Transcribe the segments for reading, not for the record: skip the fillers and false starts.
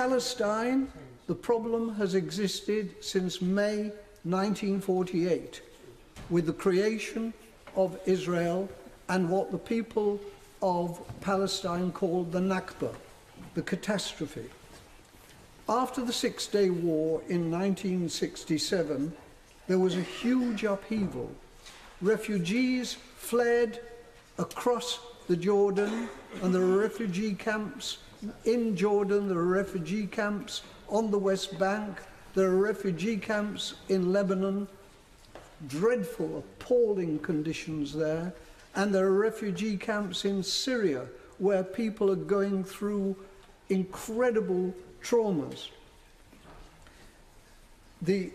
Palestine, the problem has existed since May 1948, with the creation of Israel and what the people of Palestine called the Nakba, the catastrophe. After the Six-Day War in 1967, there was a huge upheaval. Refugees fled across the Jordan, and there are refugee camps in Jordan, there are refugee camps on the West Bank, there are refugee camps in Lebanon, dreadful, appalling conditions there, and there are refugee camps in Syria where people are going through incredible traumas. The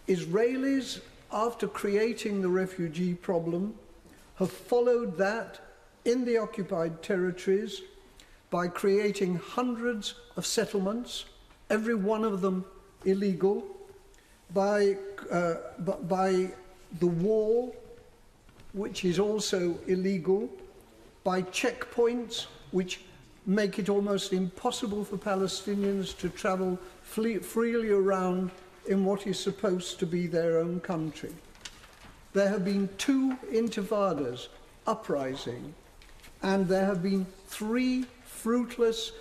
Israelis, after creating the refugee problem, have followed that in the occupied territories by creating hundreds of settlements, every one of them illegal, by the wall, which is also illegal, by checkpoints, which make it almost impossible for Palestinians to travel freely around in what is supposed to be their own country. There have been 2 intifadas, uprising, and there have been 3 fruitless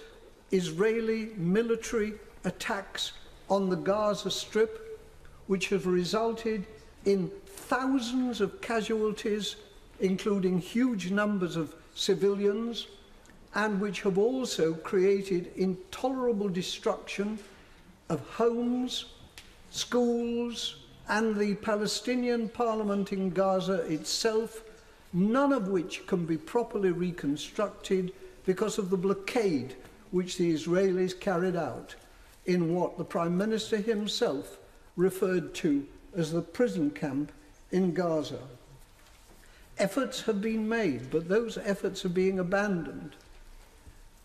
Israeli military attacks on the Gaza Strip, which have resulted in thousands of casualties, including huge numbers of civilians, and which have also created intolerable destruction of homes, schools, and the Palestinian parliament in Gaza itself, none of which can be properly reconstructed because of the blockade which the Israelis carried out in what the Prime Minister himself referred to as the prison camp in Gaza. Efforts have been made, but those efforts are being abandoned.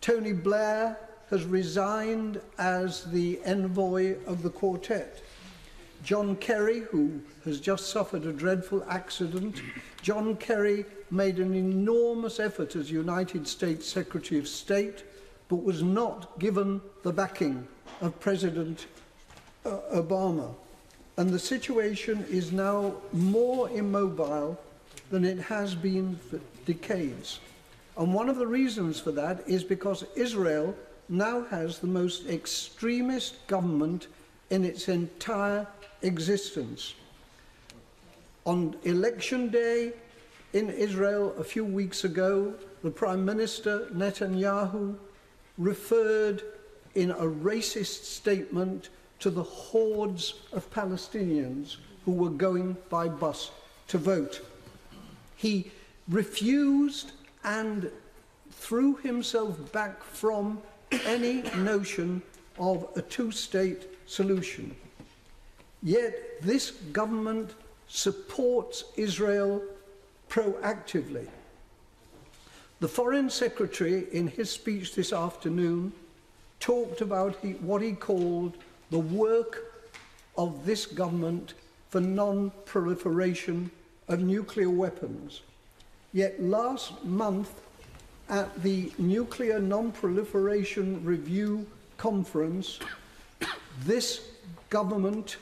Tony Blair has resigned as the envoy of the quartet. John Kerry, who has just suffered a dreadful accident, John Kerry made an enormous effort as United States Secretary of State, but was not given the backing of President Obama. And the situation is now more immobile than it has been for decades. And one of the reasons for that is because Israel now has the most extremist government in its entire existence. On election day in Israel a few weeks ago, the Prime Minister Netanyahu referred in a racist statement to the hordes of Palestinians who were going by bus to vote. He refused and threw himself back from any notion of a 2-state solution. Yet this government supports Israel proactively. The Foreign Secretary, in his speech this afternoon, talked about what he called the work of this government for non-proliferation of nuclear weapons. Yet last month, at the Nuclear Non-Proliferation Review Conference, this government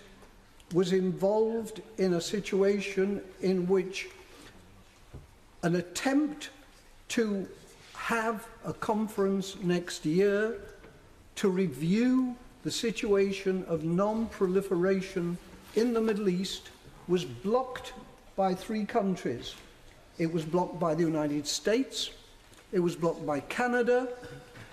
was involved in a situation in which an attempt to have a conference next year to review the situation of non-proliferation in the Middle East was blocked by 3 countries. It was blocked by the United States, it was blocked by Canada,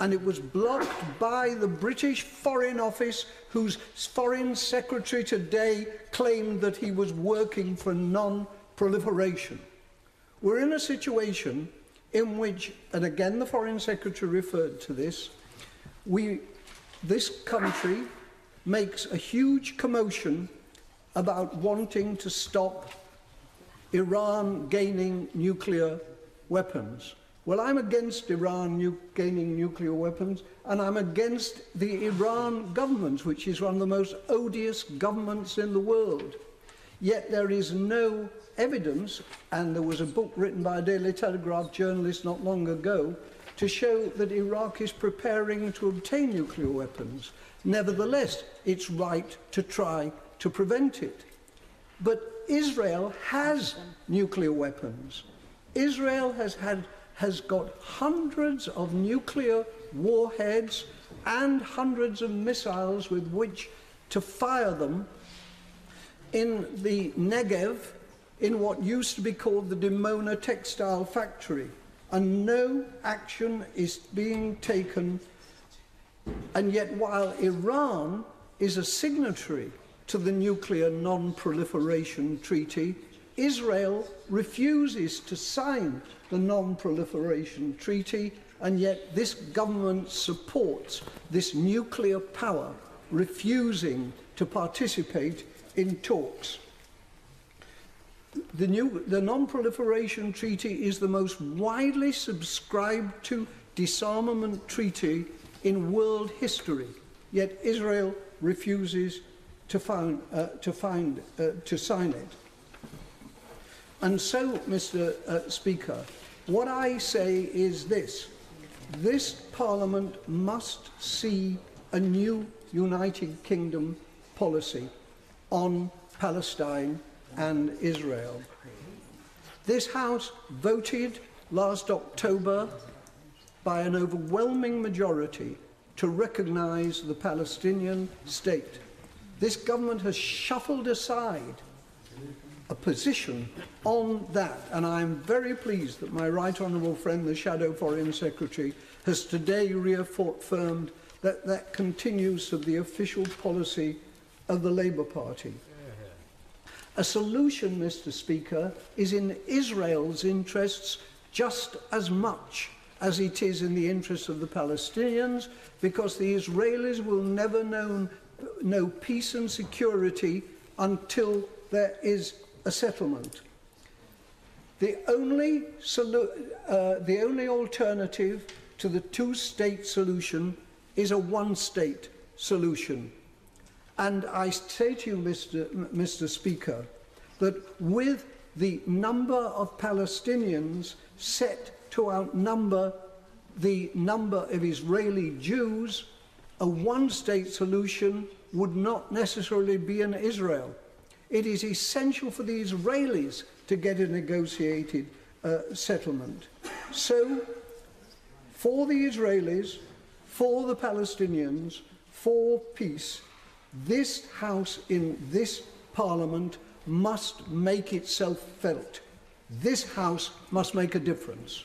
and it was blocked by the British Foreign Office, whose Foreign Secretary today claimed that he was working for non-proliferation. We're in a situation in which, and again the Foreign Secretary referred to this, this country makes a huge commotion about wanting to stop Iran gaining nuclear weapons. Well, I'm against Iran gaining nuclear weapons, and I'm against the Iran government, which is one of the most odious governments in the world. Yet there is no evidence, and there was a book written by a Daily Telegraph journalist not long ago to show that Iraq is preparing to obtain nuclear weapons. Nevertheless, it's right to try to prevent it. But Israel has nuclear weapons. Israel has got hundreds of nuclear warheads and hundreds of missiles with which to fire them in the Negev, in what used to be called the Dimona textile factory. And no action is being taken. And yet, while Iran is a signatory to the Nuclear Non-Proliferation Treaty, Israel refuses to sign the Non-Proliferation Treaty, and yet this government supports this nuclear power refusing to participate in talks. The Non-Proliferation Treaty is the most widely subscribed to disarmament treaty in world history, yet Israel refuses to sign it. And so, Mr. Speaker, what I say is this: this Parliament must see a new United Kingdom policy on Palestine and Israel. This House voted last October by an overwhelming majority to recognise the Palestinian state. This government has shuffled aside a position on that, and I am very pleased that my right honourable friend, the Shadow Foreign Secretary, has today reaffirmed that that continues to be the official policy of the Labour Party. A solution, Mr. Speaker, is in Israel's interests just as much as it is in the interests of the Palestinians, because the Israelis will never know peace and security until there is a settlement. The only alternative to the two-state solution is a one-state solution. And I say to you, Mr. Speaker, that with the number of Palestinians set to outnumber the number of Israeli Jews, a one-state solution would not necessarily be in Israel. It is essential for the Israelis to get a negotiated settlement. So, for the Israelis, for the Palestinians, for peace, this House in this Parliament must make itself felt. This House must make a difference.